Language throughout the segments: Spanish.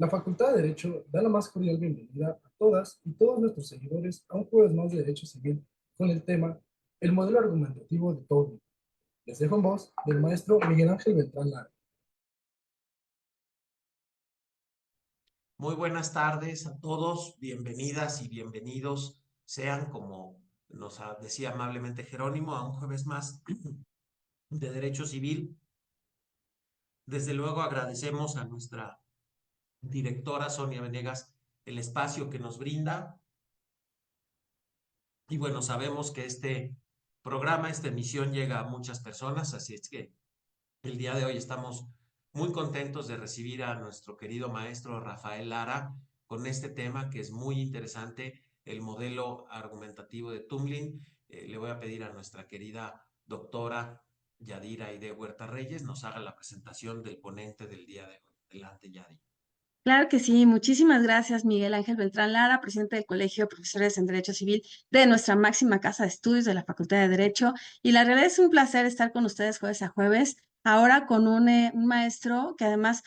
La Facultad de Derecho da la más cordial bienvenida a todas y todos nuestros seguidores a un jueves más de Derecho Civil con el tema El modelo argumentativo de Tobin. Les dejo en voz del maestro Miguel Ángel Beltrán Lara. Muy buenas tardes a todos, bienvenidas y bienvenidos sean, como nos decía amablemente Jerónimo, a un jueves más de Derecho Civil. Desde luego agradecemos a nuestra directora Sonia Venegas el espacio que nos brinda y bueno, sabemos que este programa, esta emisión llega a muchas personas, así es que el día de hoy estamos muy contentos de recibir a nuestro querido maestro Rafael Lara con este tema que es muy interesante, el modelo argumentativo de Tumlin. Le voy a pedir a nuestra querida doctora Yadira Aide Huerta Reyes nos haga la presentación del ponente del día de hoy. Adelante, Yadi. Claro que sí, muchísimas gracias, Miguel Ángel Beltrán Lara, presidente del Colegio de Profesores en Derecho Civil de nuestra máxima casa de estudios de la Facultad de Derecho. Y la realidad es un placer estar con ustedes jueves a jueves, ahora con un maestro que además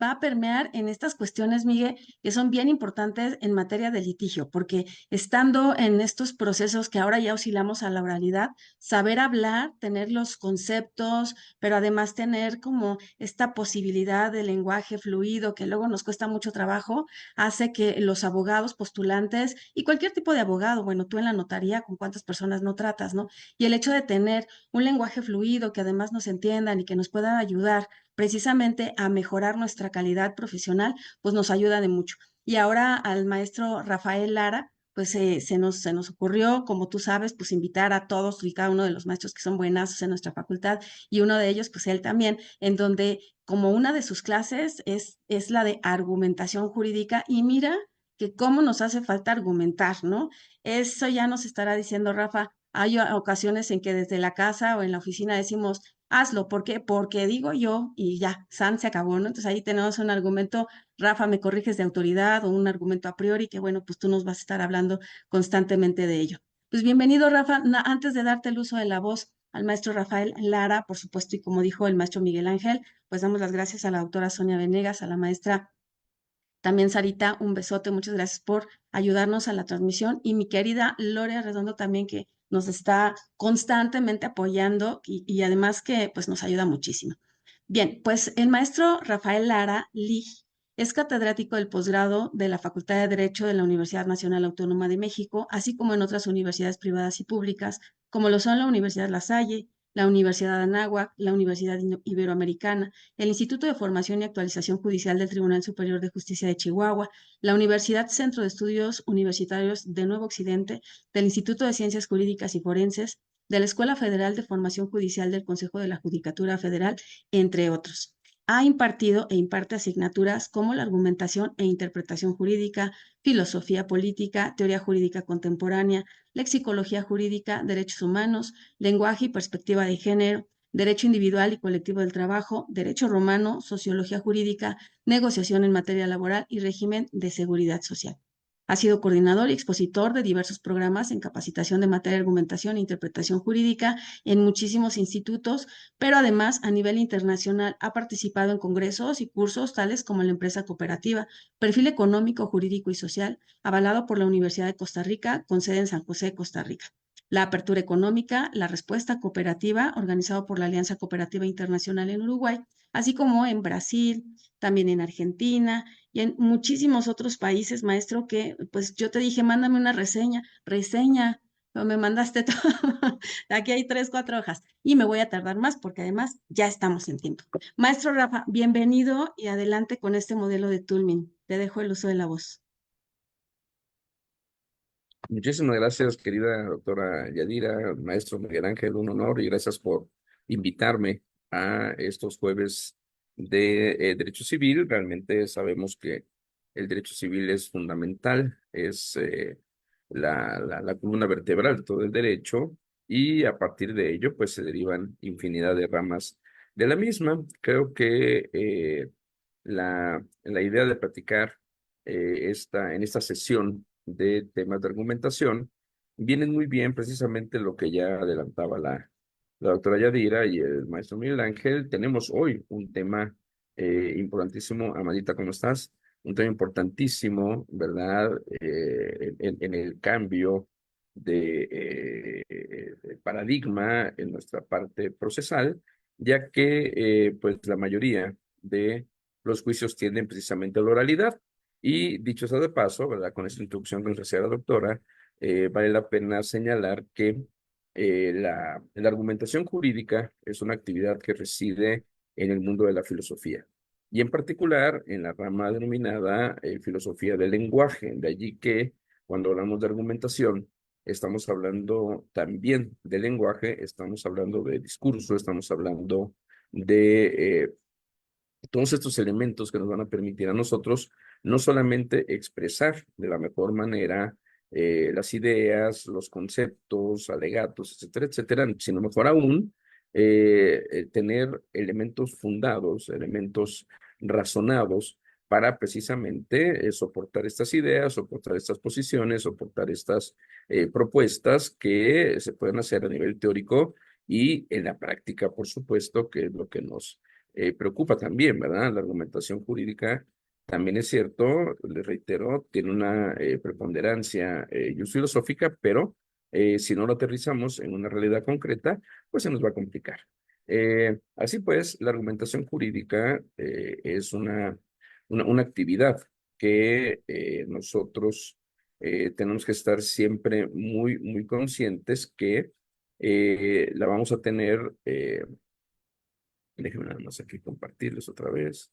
va a permear en estas cuestiones, Miguel, que son bien importantes en materia de litigio, porque estando en estos procesos que ahora ya oscilamos a la oralidad, saber hablar, tener los conceptos, pero además tener como esta posibilidad de lenguaje fluido que luego nos cuesta mucho trabajo, hace que los abogados, postulantes y cualquier tipo de abogado, bueno, tú en la notaría con cuántas personas no tratas, ¿no? Y el hecho de tener un lenguaje fluido que además nos entiendan y que nos pueda ayudar precisamente a mejorar nuestra calidad profesional, pues nos ayuda de mucho. Y ahora al maestro Rafael Lara, pues se nos ocurrió, como tú sabes, pues invitar a todos y cada uno de los maestros que son buenazos en nuestra facultad y uno de ellos, pues él también, en donde como una de sus clases es la de argumentación jurídica y mira que cómo nos hace falta argumentar, ¿no? Eso ya nos estará diciendo Rafa. Hay ocasiones en que desde la casa o en la oficina decimos, hazlo, ¿por qué? Porque digo yo y ya, San se acabó, ¿no? Entonces ahí tenemos un argumento, Rafa, me corriges de autoridad o un argumento a priori que bueno, pues tú nos vas a estar hablando constantemente de ello. Pues bienvenido, Rafa. Antes de darte el uso de la voz al maestro Rafael Lara, por supuesto, y como dijo el maestro Miguel Ángel, pues damos las gracias a la doctora Sonia Venegas, a la maestra también Sarita, un besote, muchas gracias por ayudarnos a la transmisión y mi querida Lorea Redondo también que nos está constantemente apoyando y además que pues nos ayuda muchísimo. Bien, pues el maestro Rafael Lara Lig es catedrático del posgrado de la Facultad de Derecho de la Universidad Nacional Autónoma de México, así como en otras universidades privadas y públicas, como lo son la Universidad La Salle, la Universidad de Anáhuac, la Universidad Iberoamericana, el Instituto de Formación y Actualización Judicial del Tribunal Superior de Justicia de Chihuahua, la Universidad Centro de Estudios Universitarios de Nuevo Occidente, del Instituto de Ciencias Jurídicas y Forenses, de la Escuela Federal de Formación Judicial del Consejo de la Judicatura Federal, entre otros. Ha impartido e imparte asignaturas como la argumentación e interpretación jurídica, filosofía política, teoría jurídica contemporánea, lexicología jurídica, derechos humanos, lenguaje y perspectiva de género, derecho individual y colectivo del trabajo, derecho romano, sociología jurídica, negociación en materia laboral y régimen de seguridad social. Ha sido coordinador y expositor de diversos programas en capacitación de materia de argumentación e interpretación jurídica en muchísimos institutos, pero además a nivel internacional ha participado en congresos y cursos tales como la empresa cooperativa, perfil económico, jurídico y social, avalado por la Universidad de Costa Rica, con sede en San José, Costa Rica. La apertura económica, la respuesta cooperativa, organizado por la Alianza Cooperativa Internacional en Uruguay, así como en Brasil, también en Argentina y en muchísimos otros países, maestro, que pues yo te dije, mándame una reseña, pero me mandaste todo. Aquí hay 3, 4 hojas y me voy a tardar más porque además ya estamos en tiempo. Maestro Rafa, bienvenido y adelante con este modelo de Toulmin. Te dejo el uso de la voz. Muchísimas gracias, querida doctora Yadira, maestro Miguel Ángel, un honor y gracias por invitarme a estos jueves de Derecho Civil. Realmente sabemos que el derecho civil es fundamental, es la columna vertebral de todo el derecho y a partir de ello pues se derivan infinidad de ramas de la misma. Creo que la idea de platicar en esta sesión de temas de argumentación vienen muy bien precisamente lo que ya adelantaba la doctora Yadira y el maestro Miguel Ángel. Tenemos hoy un tema importantísimo. Amadita, ¿cómo estás? Un tema importantísimo, ¿verdad? En el cambio de paradigma en nuestra parte procesal, ya que pues la mayoría de los juicios tienden precisamente a la oralidad. Y dicho sea de paso, ¿verdad? Con esta introducción que nos hacía la doctora, vale la pena señalar que la argumentación jurídica es una actividad que reside en el mundo de la filosofía y en particular en la rama denominada filosofía del lenguaje. De allí que cuando hablamos de argumentación, estamos hablando también de lenguaje, estamos hablando de discurso, estamos hablando de todos estos elementos que nos van a permitir a nosotros no solamente expresar de la mejor manera las ideas, los conceptos, alegatos, etcétera, etcétera, sino mejor aún tener elementos fundados, elementos razonados para precisamente soportar estas ideas, soportar estas posiciones, soportar estas propuestas que se pueden hacer a nivel teórico y en la práctica, por supuesto, que es lo que nos preocupa también, ¿verdad? La argumentación jurídica también es cierto, les reitero, tiene una preponderancia filosófica, pero si no lo aterrizamos en una realidad concreta, pues se nos va a complicar. Así pues, la argumentación jurídica es una actividad que nosotros tenemos que estar siempre muy, muy conscientes que la vamos a tener. Déjenme nada más aquí compartirles otra vez.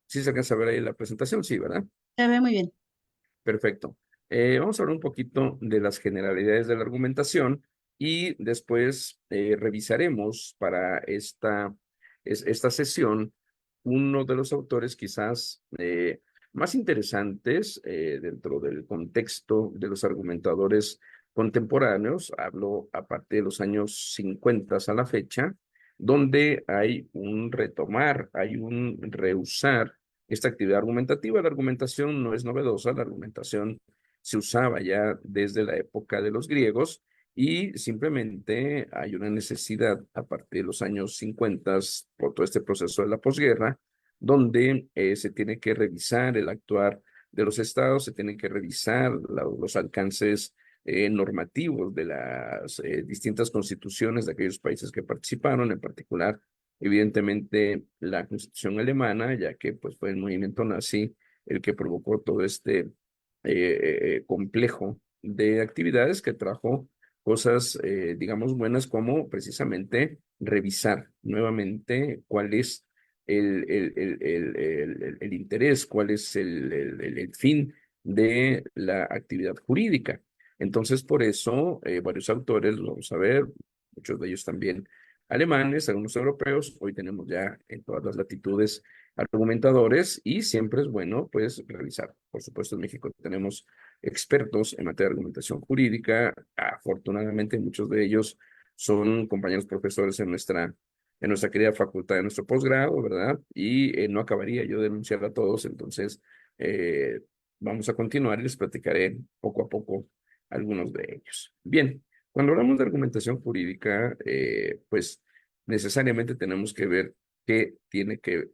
¿Sí se alcanza a ver ahí la presentación? Sí, ¿verdad? Se ve muy bien. Perfecto. Vamos a hablar un poquito de las generalidades de la argumentación y después revisaremos para esta sesión uno de los autores quizás más interesantes dentro del contexto de los argumentadores contemporáneos. Hablo a partir de los años 50 a la fecha, donde hay un retomar, hay un reusar esta actividad argumentativa. La argumentación no es novedosa, la argumentación se usaba ya desde la época de los griegos y simplemente hay una necesidad a partir de los años 50 por todo este proceso de la posguerra, donde se tiene que revisar el actuar de los estados, se tienen que revisar los alcances normativos de las distintas constituciones de aquellos países que participaron, en particular evidentemente la Constitución alemana, ya que pues fue el movimiento nazi el que provocó todo este complejo de actividades que trajo cosas, digamos, buenas como precisamente revisar nuevamente cuál es el interés, cuál es el fin de la actividad jurídica. Entonces, por eso, varios autores, lo vamos a ver, muchos de ellos también alemanes, algunos europeos, hoy tenemos ya en todas las latitudes argumentadores y siempre es bueno pues revisar. Por supuesto en México tenemos expertos en materia de argumentación jurídica, afortunadamente muchos de ellos son compañeros profesores en nuestra querida facultad de nuestro posgrado, ¿verdad? Y no acabaría yo de denunciar a todos, entonces vamos a continuar y les platicaré poco a poco algunos de ellos. Bien. Cuando hablamos de argumentación jurídica, pues necesariamente tenemos que ver qué tiene que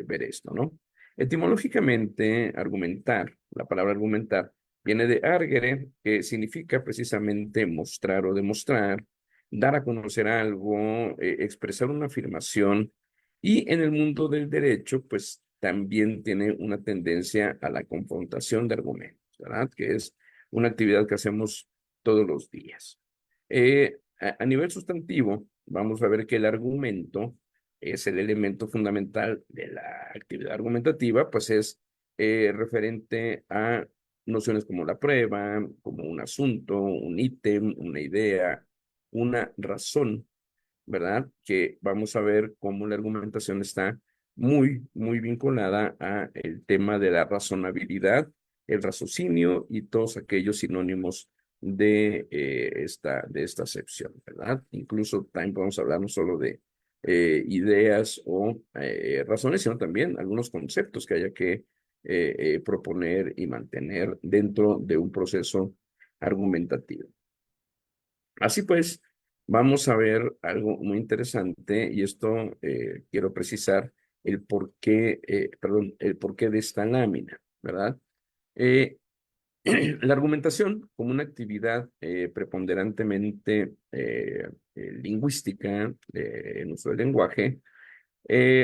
ver esto, ¿no? Etimológicamente, argumentar, la palabra argumentar, viene de arguere, que significa precisamente mostrar o demostrar, dar a conocer algo, expresar una afirmación, y en el mundo del derecho, pues también tiene una tendencia a la confrontación de argumentos, ¿verdad? Que es una actividad que hacemos todos los días. A nivel sustantivo, vamos a ver que el argumento es el elemento fundamental de la actividad argumentativa, pues es referente a nociones como la prueba, como un asunto, un ítem, una idea, una razón, ¿verdad? Que vamos a ver cómo la argumentación está muy, muy vinculada a el tema de la razonabilidad, el raciocinio y todos aquellos sinónimos de esta acepción, ¿verdad? Incluso también podemos hablar no solo de ideas o razones, sino también algunos conceptos que haya que proponer y mantener dentro de un proceso argumentativo. Así pues, vamos a ver algo muy interesante y esto quiero precisar el porqué de esta lámina, ¿verdad? Eh, la argumentación, como una actividad preponderantemente lingüística, en uso del lenguaje,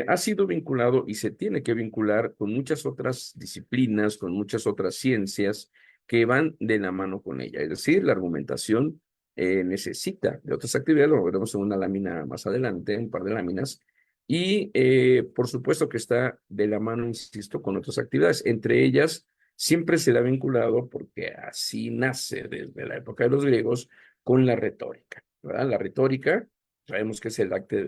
ha sido vinculado y se tiene que vincular con muchas otras disciplinas, con muchas otras ciencias que van de la mano con ella. Es decir, la argumentación necesita de otras actividades, lo veremos en una lámina más adelante, un par de láminas, y por supuesto que está de la mano, insisto, con otras actividades. Entre ellas, siempre se le ha vinculado, porque así nace desde la época de los griegos, con la retórica, ¿verdad? La retórica. Sabemos que es el arte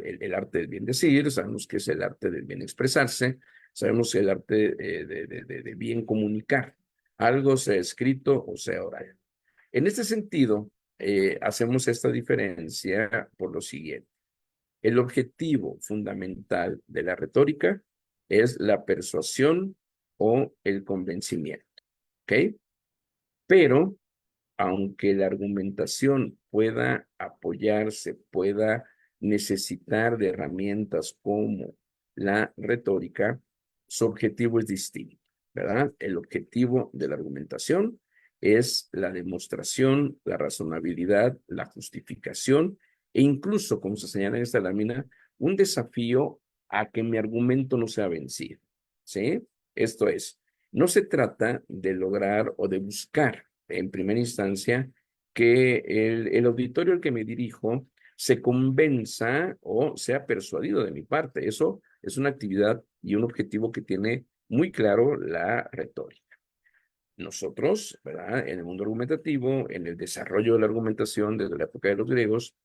del bien decir, sabemos que es el arte del bien expresarse, sabemos el arte de bien comunicar, algo sea escrito o sea oral. En este sentido, hacemos esta diferencia por lo siguiente. El objetivo fundamental de la retórica es la persuasión o el convencimiento, ¿ok? Pero aunque la argumentación pueda apoyarse, pueda necesitar de herramientas como la retórica, su objetivo es distinto, ¿verdad? El objetivo de la argumentación es la demostración, la razonabilidad, la justificación e incluso, como se señala en esta lámina, un desafío a que mi argumento no sea vencido, ¿sí? Esto es, no se trata de lograr o de buscar en primera instancia que el auditorio al que me dirijo se convenza o sea persuadido de mi parte. Eso es una actividad y un objetivo que tiene muy claro la retórica. Nosotros, ¿verdad? En el mundo argumentativo, en el desarrollo de la argumentación desde la época de los griegos,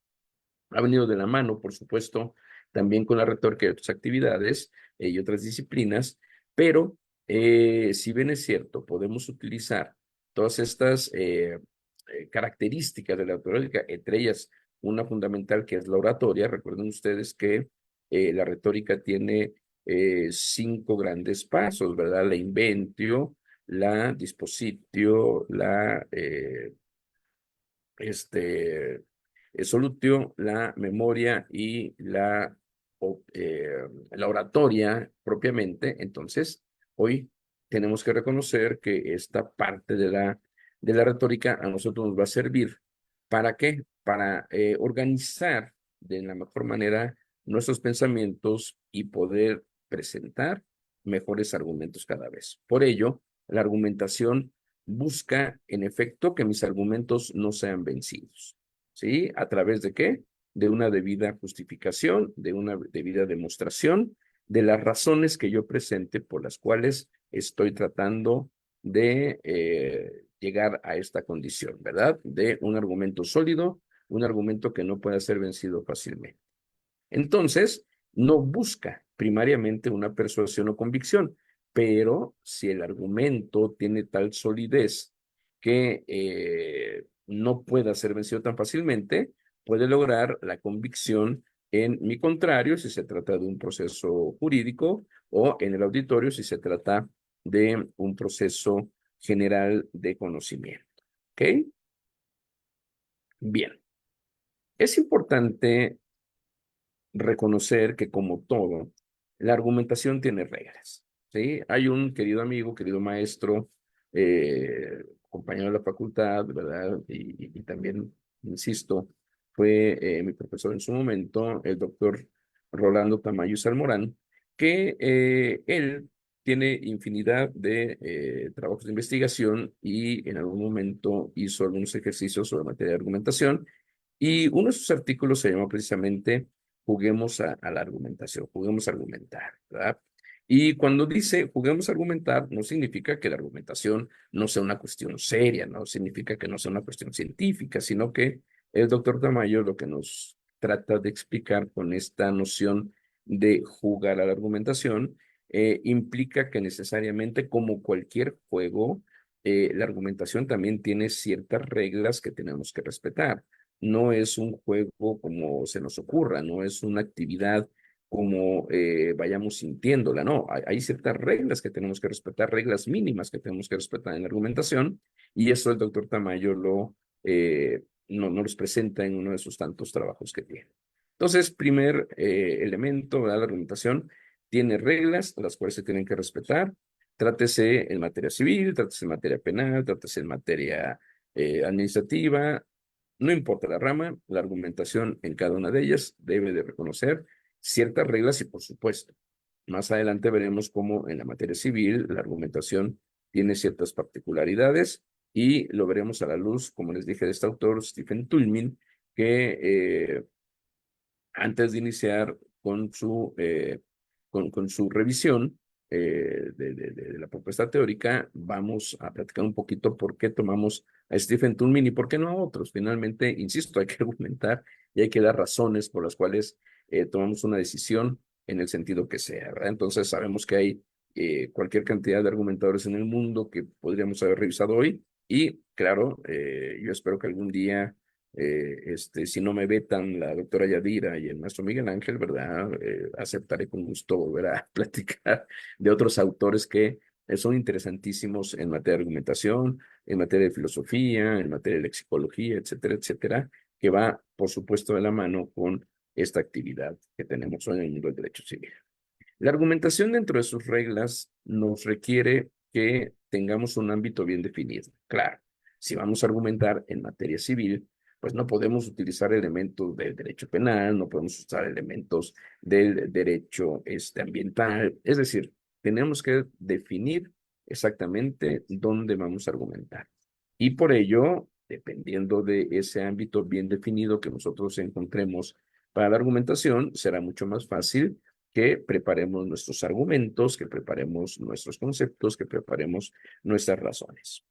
ha venido de la mano, por supuesto, también con la retórica y otras actividades y otras disciplinas, pero si bien es cierto, podemos utilizar todas estas características de la retórica, entre ellas una fundamental que es la oratoria. Recuerden ustedes que la retórica tiene 5 grandes pasos, ¿verdad? La inventio, la dispositio, la solutio, la memoria y la oratoria propiamente. Entonces, hoy tenemos que reconocer que esta parte de la retórica a nosotros nos va a servir. ¿Para qué? Para organizar de la mejor manera nuestros pensamientos y poder presentar mejores argumentos cada vez. Por ello, la argumentación busca, en efecto, que mis argumentos no sean vencidos. ¿Sí? ¿A través de qué? De una debida justificación, de una debida demostración de las razones que yo presente por las cuales estoy tratando de llegar a esta condición, ¿verdad? De un argumento sólido, un argumento que no pueda ser vencido fácilmente. Entonces, no busca primariamente una persuasión o convicción, pero si el argumento tiene tal solidez que no pueda ser vencido tan fácilmente, puede lograr la convicción en mi contrario si se trata de un proceso jurídico o en el auditorio si se trata de un proceso general de conocimiento. ¿Ok? Bien. Es importante reconocer que, como todo, la argumentación tiene reglas, ¿sí? Hay un querido amigo, querido maestro, compañero de la facultad, ¿verdad? Y también, insisto, fue mi profesor en su momento, el doctor Rolando Tamayo Salmorán, que él tiene infinidad de trabajos de investigación y en algún momento hizo algunos ejercicios sobre materia de argumentación, y uno de sus artículos se llama precisamente Juguemos a la argumentación, juguemos a argumentar, ¿verdad? Y cuando dice juguemos a argumentar, no significa que la argumentación no sea una cuestión seria, no significa que no sea una cuestión científica, sino que el doctor Tamayo lo que nos trata de explicar con esta noción de jugar a la argumentación implica que necesariamente, como cualquier juego, la argumentación también tiene ciertas reglas que tenemos que respetar. No es un juego como se nos ocurra, no es una actividad como vayamos sintiéndola, no, hay ciertas reglas que tenemos que respetar, reglas mínimas que tenemos que respetar en la argumentación, y eso el doctor Tamayo no los presenta en uno de sus tantos trabajos que tiene. Entonces, primer elemento de la argumentación tiene reglas las cuales se tienen que respetar. Trátese en materia civil, trátese en materia penal, trátese en materia administrativa, no importa la rama, la argumentación en cada una de ellas debe de reconocer ciertas reglas y por supuesto, más adelante veremos cómo en la materia civil la argumentación tiene ciertas particularidades y lo veremos a la luz, como les dije, de este autor, Stephen Tullmin, que antes de iniciar con su revisión de la propuesta teórica, vamos a platicar un poquito por qué tomamos a Stephen Tullmin y por qué no a otros. Finalmente, insisto, hay que argumentar y hay que dar razones por las cuales tomamos una decisión en el sentido que sea, ¿verdad? Entonces, sabemos que hay cualquier cantidad de argumentadores en el mundo que podríamos haber revisado hoy y, claro, yo espero que algún día si no me vetan la doctora Yadira y el maestro Miguel Ángel, ¿verdad? Aceptaré con gusto volver a platicar de otros autores que son interesantísimos en materia de argumentación, en materia de filosofía, en materia de lexicología, etcétera, etcétera, que va, por supuesto, de la mano con esta actividad que tenemos hoy en el mundo del derecho civil. La argumentación dentro de sus reglas nos requiere que tengamos un ámbito bien definido. Claro, si vamos a argumentar en materia civil, pues no podemos utilizar elementos del derecho penal, no podemos usar elementos del derecho ambiental. Es decir, tenemos que definir exactamente dónde vamos a argumentar. Y por ello, dependiendo de ese ámbito bien definido que nosotros encontremos para la argumentación, será mucho más fácil que preparemos nuestros argumentos, que preparemos nuestros conceptos, que preparemos nuestras razones.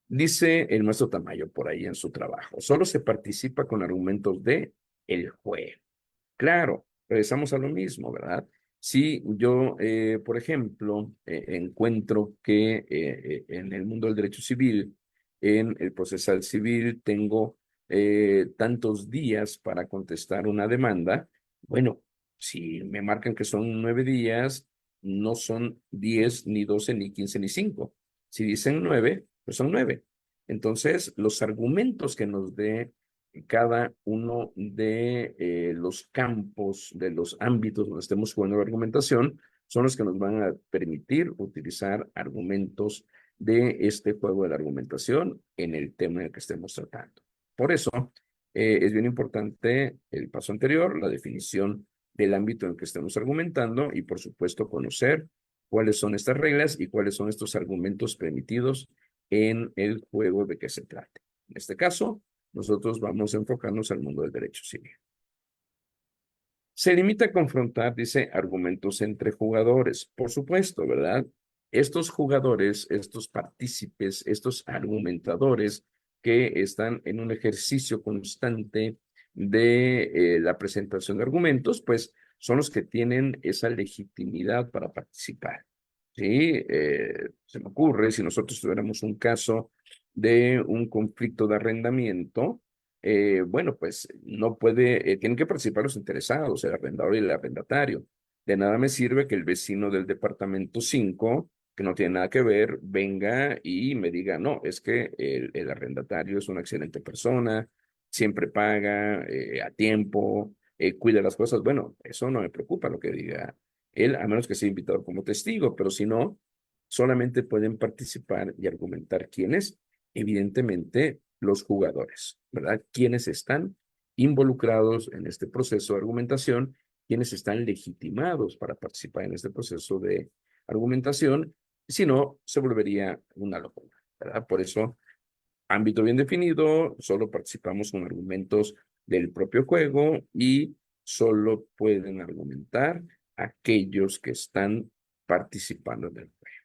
Dice el maestro Tamayo por ahí en su trabajo, solo se participa con argumentos de el juego. Claro, regresamos a lo mismo, ¿verdad? Si yo, por ejemplo, encuentro que en el mundo del derecho civil, en el procesal civil, tengo tantos días para contestar una demanda, bueno, si me marcan que son 9 días, no son 10, ni 12, ni 15, ni 5. Si dicen 9, pues son 9. Entonces, los argumentos que nos dé cada uno de los campos, de los ámbitos donde estemos jugando la argumentación, son los que nos van a permitir utilizar argumentos de este juego de la argumentación en el tema en el que estemos tratando. Por eso, es bien importante el paso anterior, la definición del ámbito en el que estemos argumentando y, por supuesto, conocer cuáles son estas reglas y cuáles son estos argumentos permitidos en el juego de que se trate. En este caso, nosotros vamos a enfocarnos al mundo del derecho civil. Se limita a confrontar, dice, argumentos entre jugadores. Por supuesto, ¿verdad? Estos jugadores, estos partícipes, estos argumentadores que están en un ejercicio constante de la presentación de argumentos, pues son los que tienen esa legitimidad para participar. Sí, se me ocurre, si nosotros tuviéramos un caso de un conflicto de arrendamiento, bueno, pues no puede, tienen que participar los interesados, el arrendador y el arrendatario. De nada me sirve que el vecino del departamento 5, que no tiene nada que ver, venga y me diga, no, es que el arrendatario es una excelente persona, siempre paga a tiempo, cuida las cosas. Bueno, eso no me preocupa lo que diga él, a menos que sea invitado como testigo, pero si no, solamente pueden participar y argumentar quiénes, evidentemente los jugadores, ¿verdad? Quienes están involucrados en este proceso de argumentación, quienes están legitimados para participar en este proceso de argumentación, si no, se volvería una locura, ¿verdad? Por eso, ámbito bien definido, solo participamos con argumentos del propio juego y solo pueden argumentar aquellos que están participando en el juego.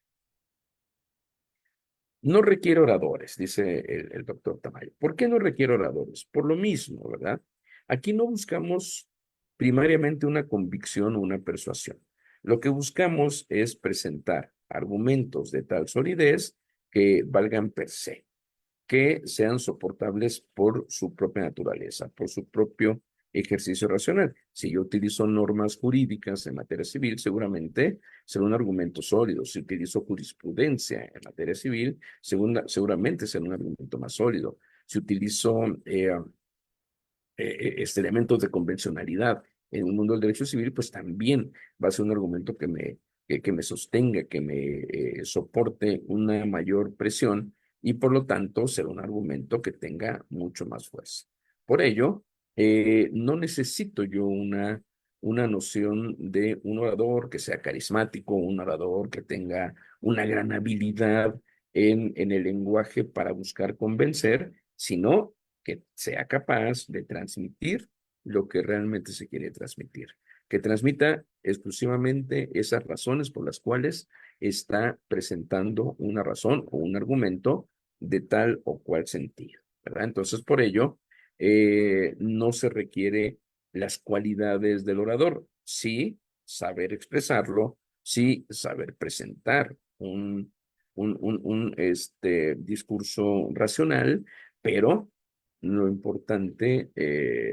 No requiere oradores, dice el doctor Tamayo. ¿Por qué no requiere oradores? Por lo mismo, ¿verdad? Aquí no buscamos primariamente una convicción o una persuasión. Lo que buscamos es presentar argumentos de tal solidez que valgan per se, que sean soportables por su propia naturaleza, por su propio ejercicio racional. Si yo utilizo normas jurídicas en materia civil, seguramente será un argumento sólido. Si utilizo jurisprudencia en materia civil, seguramente será un argumento más sólido. Si utilizo elementos de convencionalidad en el mundo del derecho civil, pues también va a ser un argumento que me sostenga, que me soporte una mayor presión y por lo tanto será un argumento que tenga mucho más fuerza. Por ello, no necesito yo una noción de un orador que sea carismático, un orador que tenga una gran habilidad en el lenguaje para buscar convencer, sino que sea capaz de transmitir lo que realmente se quiere transmitir, que transmita exclusivamente esas razones por las cuales está presentando una razón o un argumento de tal o cual sentido, ¿verdad? Entonces, por ello, no se requiere las cualidades del orador, sí saber expresarlo, sí saber presentar un discurso racional, pero lo importante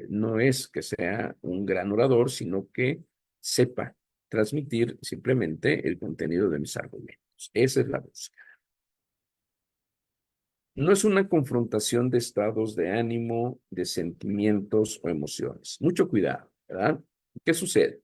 no es que sea un gran orador, sino que sepa transmitir simplemente el contenido de mis argumentos. Esa es la búsqueda. No es una confrontación de estados de ánimo, de sentimientos o emociones. Mucho cuidado, ¿verdad? ¿Qué sucede?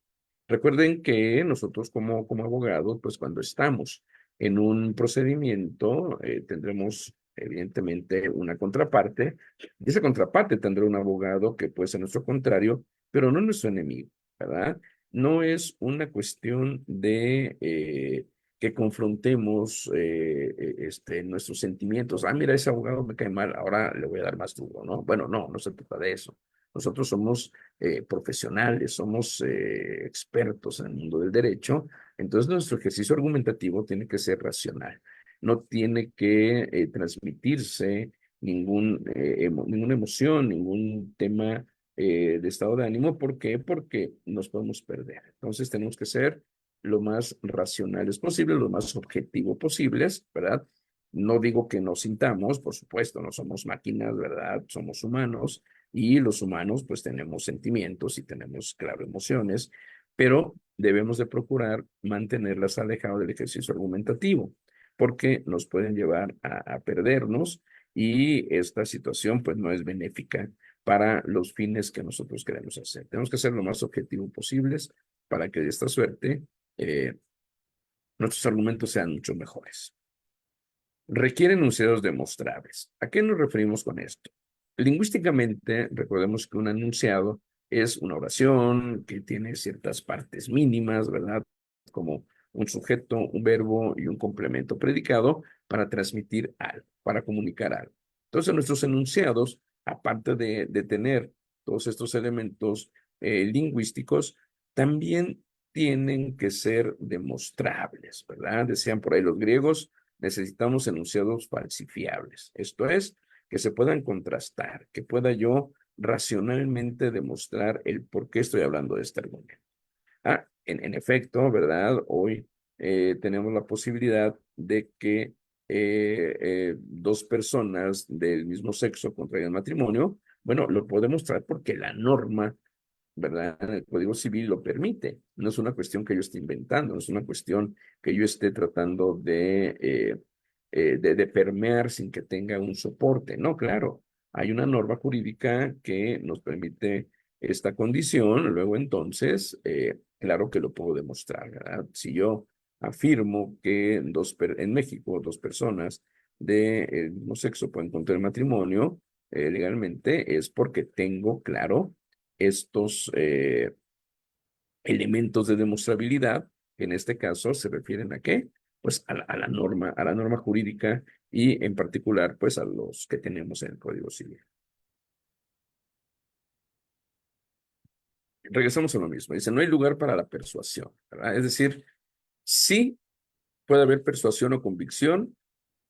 Recuerden que nosotros como abogados, pues cuando estamos en un procedimiento, tendremos evidentemente una contraparte, y esa contraparte tendrá un abogado que puede ser nuestro contrario, pero no nuestro enemigo, ¿verdad? No es una cuestión de que confrontemos nuestros sentimientos. Ah, mira, ese abogado me cae mal, ahora le voy a dar más duro, ¿no? Bueno, no se trata de eso. Nosotros somos profesionales, somos expertos en el mundo del derecho, entonces nuestro ejercicio argumentativo tiene que ser racional. No tiene que transmitirse ninguna emoción, ningún tema de estado de ánimo. ¿Por qué? Porque nos podemos perder. Entonces tenemos que ser lo más racionales posibles, lo más objetivo posibles, ¿verdad? No digo que nos sintamos, por supuesto, no somos máquinas, ¿verdad? Somos humanos y los humanos pues tenemos sentimientos y tenemos, claro, emociones, pero debemos de procurar mantenerlas alejadas del ejercicio argumentativo, porque nos pueden llevar a perdernos y esta situación pues no es benéfica para los fines que nosotros queremos hacer. Tenemos que ser lo más objetivo posibles para que de esta suerte eh, nuestros argumentos sean mucho mejores. Requiere enunciados demostrables. ¿A qué nos referimos con esto? Lingüísticamente, recordemos que un enunciado es una oración que tiene ciertas partes mínimas, ¿verdad? Como un sujeto, un verbo y un complemento predicado para transmitir algo, para comunicar algo. Entonces, nuestros enunciados, aparte de tener todos estos elementos lingüísticos, también tienen que ser demostrables, ¿verdad? Decían por ahí los griegos, necesitamos enunciados falsifiables. Esto es, que se puedan contrastar, que pueda yo racionalmente demostrar el por qué estoy hablando de este argumento. En efecto, ¿verdad? Hoy tenemos la posibilidad de que dos personas del mismo sexo contraigan matrimonio. Bueno, lo puedo demostrar porque la norma, ¿verdad? El Código Civil lo permite. No es una cuestión que yo esté inventando, no es una cuestión que yo esté tratando de permear sin que tenga un soporte. No, claro, hay una norma jurídica que nos permite esta condición, luego entonces, claro que lo puedo demostrar, ¿verdad? Si yo afirmo que en México dos personas del mismo sexo pueden contraer matrimonio legalmente, es porque tengo, claro, estos elementos de demostrabilidad, que en este caso se refieren ¿a qué? Pues a la norma jurídica y en particular, pues a los que tenemos en el Código Civil. Regresamos a lo mismo. Dice, no hay lugar para la persuasión, ¿verdad? Es decir, sí puede haber persuasión o convicción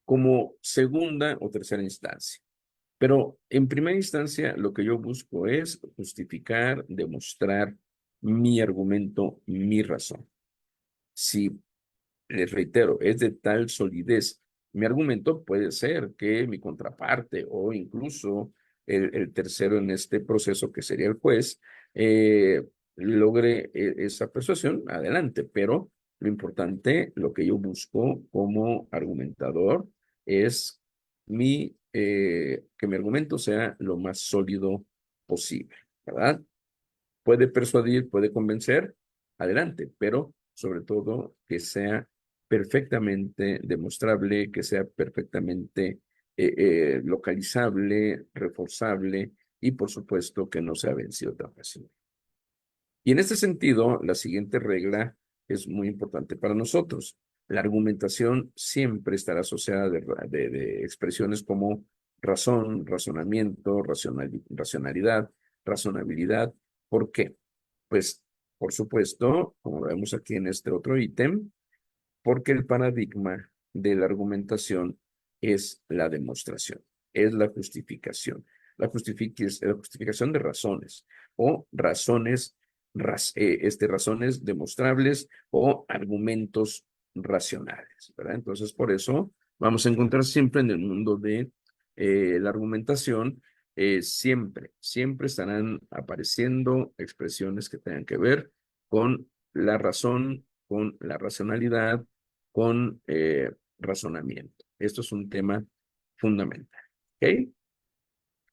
como segunda o tercera instancia. Pero en primera instancia, lo que yo busco es justificar, demostrar mi argumento, mi razón. Si, les reitero, es de tal solidez, mi argumento puede ser que mi contraparte o incluso el tercero en este proceso, que sería el juez, logre esa persuasión, adelante, pero lo importante, lo que yo busco como argumentador es que mi argumento sea lo más sólido posible, ¿verdad? puede persuadir, puede convencer, adelante, pero sobre todo que sea perfectamente demostrable, que sea perfectamente localizable, reforzable y por supuesto que no sea vencido tan fácil. Y en este sentido, la siguiente regla es muy importante para nosotros. La argumentación siempre estará asociada de expresiones como razón, razonamiento, racionalidad, razonabilidad. ¿Por qué? Pues, por supuesto, como vemos aquí en este otro ítem, porque el paradigma de la argumentación es la demostración, es la justificación. La justificación de razones o razones demostrables o argumentos racionales, ¿verdad? Entonces, por eso vamos a encontrar siempre en el mundo de la argumentación, siempre estarán apareciendo expresiones que tengan que ver con la razón, con la racionalidad, con razonamiento. Esto es un tema fundamental. ¿Ok?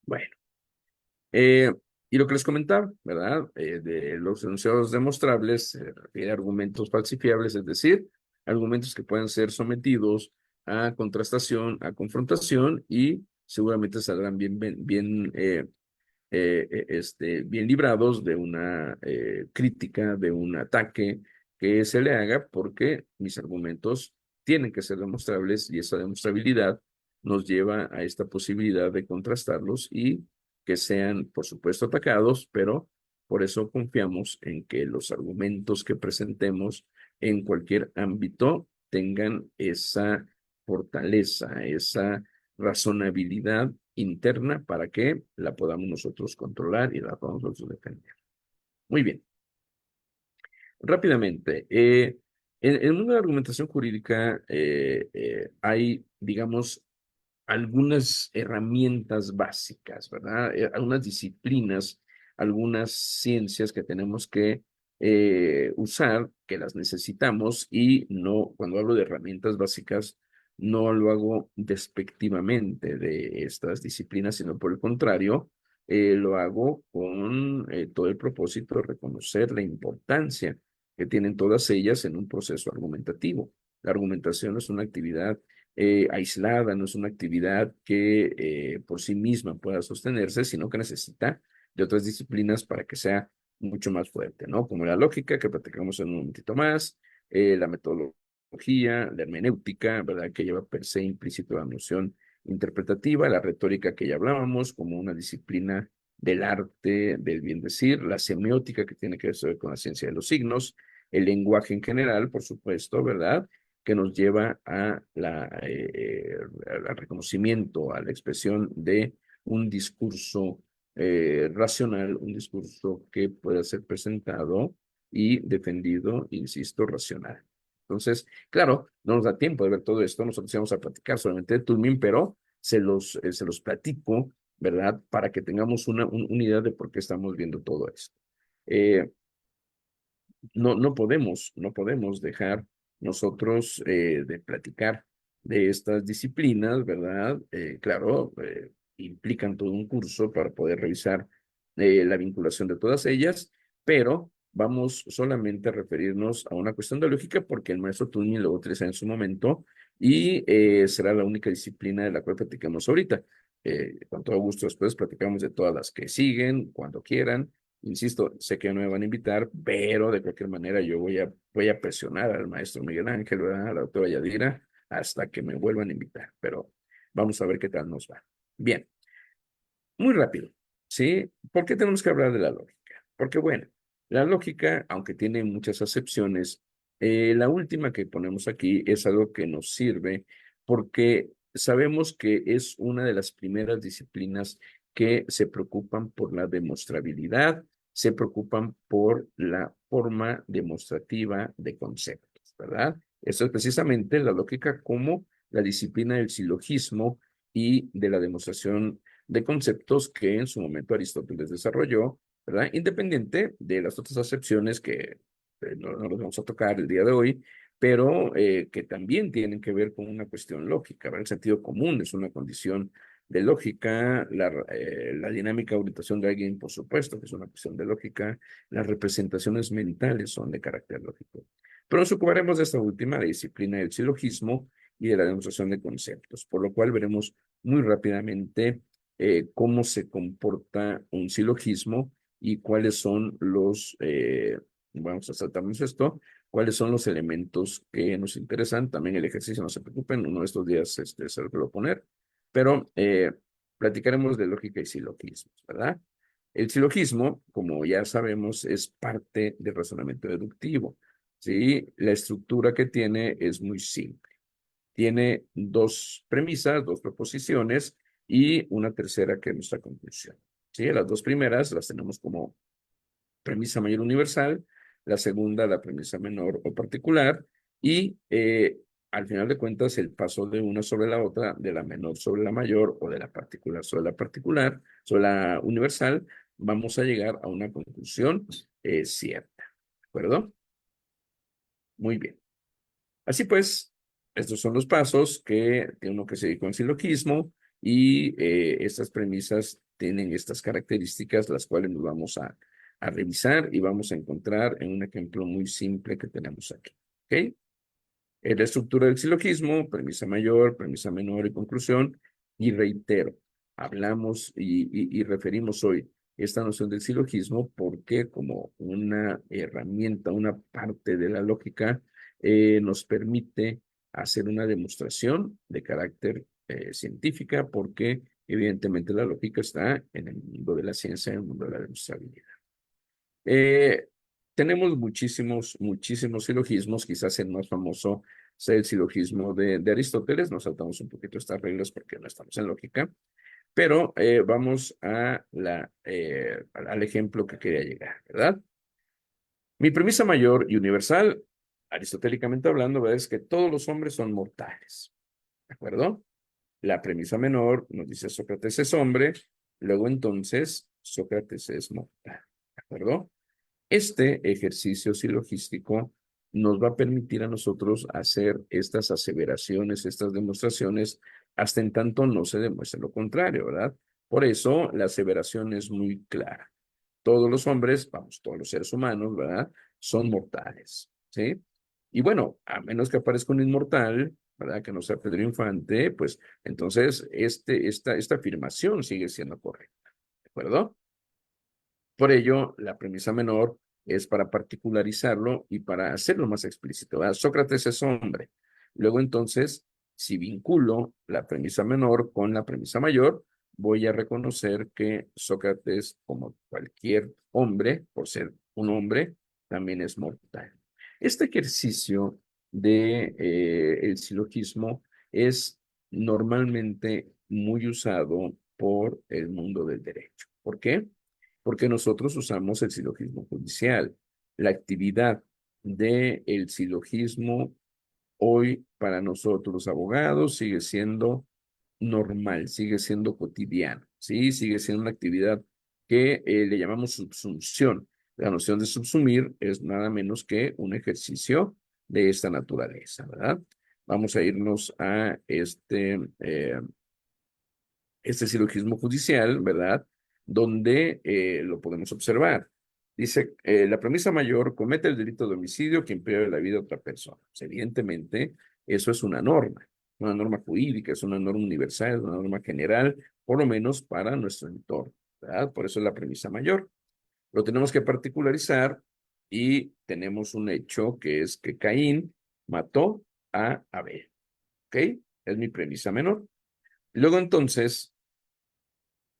Bueno. Y lo que les comentaba, ¿verdad? De los enunciados demostrables se refiere a argumentos falsifiables, es decir, argumentos que pueden ser sometidos a contrastación, a confrontación y seguramente saldrán bien librados de una crítica, de un ataque que se le haga, porque mis argumentos tienen que ser demostrables y esa demostrabilidad nos lleva a esta posibilidad de contrastarlos y que sean, por supuesto, atacados, pero por eso confiamos en que los argumentos que presentemos en cualquier ámbito tengan esa fortaleza, esa razonabilidad interna para que la podamos nosotros controlar y la podamos nosotros defender. Muy bien. Rápidamente, en el mundo de la argumentación jurídica hay, digamos, algunas herramientas básicas, ¿verdad? Algunas disciplinas, algunas ciencias que tenemos que usar, que las necesitamos y no, cuando hablo de herramientas básicas, no lo hago despectivamente de estas disciplinas, sino por el contrario, lo hago con todo el propósito de reconocer la importancia que tienen todas ellas en un proceso argumentativo. La argumentación es una actividad aislada, no es una actividad que por sí misma pueda sostenerse, sino que necesita de otras disciplinas para que sea mucho más fuerte, ¿no? Como la lógica, que platicamos en un momentito más, la metodología, la hermenéutica, ¿verdad? Que lleva per se implícito la noción interpretativa, la retórica que ya hablábamos como una disciplina del arte, del bien decir, la semiótica que tiene que ver con la ciencia de los signos, el lenguaje en general, por supuesto, ¿verdad? Que nos lleva al reconocimiento, a la expresión de un discurso racional, un discurso que pueda ser presentado y defendido, insisto, racional. Entonces, claro, no nos da tiempo de ver todo esto, nosotros íbamos a platicar solamente de Toulmin, pero se los platico, ¿verdad? Para que tengamos una idea de por qué estamos viendo todo esto. No podemos dejar nosotros de platicar de estas disciplinas, ¿verdad? Claro, implican todo un curso para poder revisar la vinculación de todas ellas, pero vamos solamente a referirnos a una cuestión de lógica porque el maestro Toulmin lo utiliza en su momento y será la única disciplina de la cual platicamos ahorita. Con todo gusto después platicamos de todas las que siguen, cuando quieran. Insisto, sé que no me van a invitar, pero de cualquier manera yo voy a presionar al maestro Miguel Ángel, ¿verdad? A la doctora Yadira, hasta que me vuelvan a invitar. Pero vamos a ver qué tal nos va. Bien, muy rápido, ¿sí? ¿Por qué tenemos que hablar de la lógica? Porque, bueno, la lógica, aunque tiene muchas acepciones, la última que ponemos aquí es algo que nos sirve porque sabemos que es una de las primeras disciplinas que se preocupan por la demostrabilidad, se preocupan por la forma demostrativa de conceptos, ¿verdad? Eso es precisamente la lógica como la disciplina del silogismo y de la demostración de conceptos que en su momento Aristóteles desarrolló, ¿verdad? Independiente de las otras acepciones que no los vamos a tocar el día de hoy, pero que también tienen que ver con una cuestión lógica, ¿verdad? El sentido común es una condición de lógica, la dinámica de orientación de alguien, por supuesto, que es una cuestión de lógica, las representaciones mentales son de carácter lógico. Pero nos ocuparemos de esta última, la disciplina del silogismo y de la demostración de conceptos, por lo cual veremos muy rápidamente cómo se comporta un silogismo y cuáles son los, vamos a saltarnos esto, cuáles son los elementos que nos interesan. También el ejercicio, no se preocupen, uno de estos días se lo puedo poner, pero platicaremos de lógica y silogismos, ¿verdad? El silogismo, como ya sabemos, es parte del razonamiento deductivo, ¿sí? La estructura que tiene es muy simple. Tiene dos premisas, dos proposiciones y una tercera que es nuestra conclusión, ¿sí? Las dos primeras las tenemos como premisa mayor universal, la segunda la premisa menor o particular, y al final de cuentas el paso de una sobre la otra, de la menor sobre la mayor o de la particular sobre la particular, sobre la universal, vamos a llegar a una conclusión cierta, ¿de acuerdo? Muy bien. Así pues, estos son los pasos que tiene uno que seguir con el silogismo y estas premisas tienen estas características, las cuales nos vamos a revisar y vamos a encontrar en un ejemplo muy simple que tenemos aquí. ¿Ok? La estructura del silogismo, premisa mayor, premisa menor y conclusión. Y reitero, hablamos y referimos hoy esta noción del silogismo porque como una herramienta, una parte de la lógica, nos permite hacer una demostración de carácter científica porque evidentemente la lógica está en el mundo de la ciencia, en el mundo de la demostrabilidad. Tenemos muchísimos silogismos, quizás el más famoso sea el silogismo de Aristóteles. Nos saltamos un poquito estas reglas porque no estamos en lógica, pero vamos al ejemplo que quería llegar, ¿verdad? Mi premisa mayor y universal, aristotélicamente hablando, es que todos los hombres son mortales, ¿de acuerdo? La premisa menor nos dice Sócrates es hombre, luego entonces Sócrates es mortal, ¿de acuerdo? Este ejercicio silogístico nos va a permitir a nosotros hacer estas aseveraciones, estas demostraciones, hasta en tanto no se demuestre lo contrario, ¿verdad? Por eso la aseveración es muy clara. Todos los hombres, vamos, todos los seres humanos, ¿verdad? Son mortales, ¿sí? Y bueno, a menos que aparezca un inmortal, ¿verdad? Que no sea Pedro Infante, pues entonces esta afirmación sigue siendo correcta, ¿de acuerdo? Por ello, la premisa menor es para particularizarlo y para hacerlo más explícito, ¿verdad? Sócrates es hombre. Luego entonces, si vinculo la premisa menor con la premisa mayor, voy a reconocer que Sócrates, como cualquier hombre, por ser un hombre, también es mortal. Este ejercicio de el silogismo es normalmente muy usado por el mundo del derecho. ¿Por qué? Porque nosotros usamos el silogismo judicial. La actividad del silogismo hoy para nosotros los abogados sigue siendo normal, sigue siendo cotidiano, ¿sí? Sigue siendo una actividad que le llamamos subsunción. La noción de subsumir es nada menos que un ejercicio de esta naturaleza, ¿verdad? Vamos a irnos a este silogismo judicial, ¿verdad? Donde lo podemos observar. Dice, la premisa mayor, comete el delito de homicidio quien pierde la vida de otra persona. Pues, evidentemente, eso es una norma jurídica, es una norma universal, es una norma general, por lo menos para nuestro entorno, ¿verdad? Por eso es la premisa mayor. Lo tenemos que particularizar y tenemos un hecho que es que Caín mató a Abel, ¿ok? Es mi premisa menor. Luego entonces,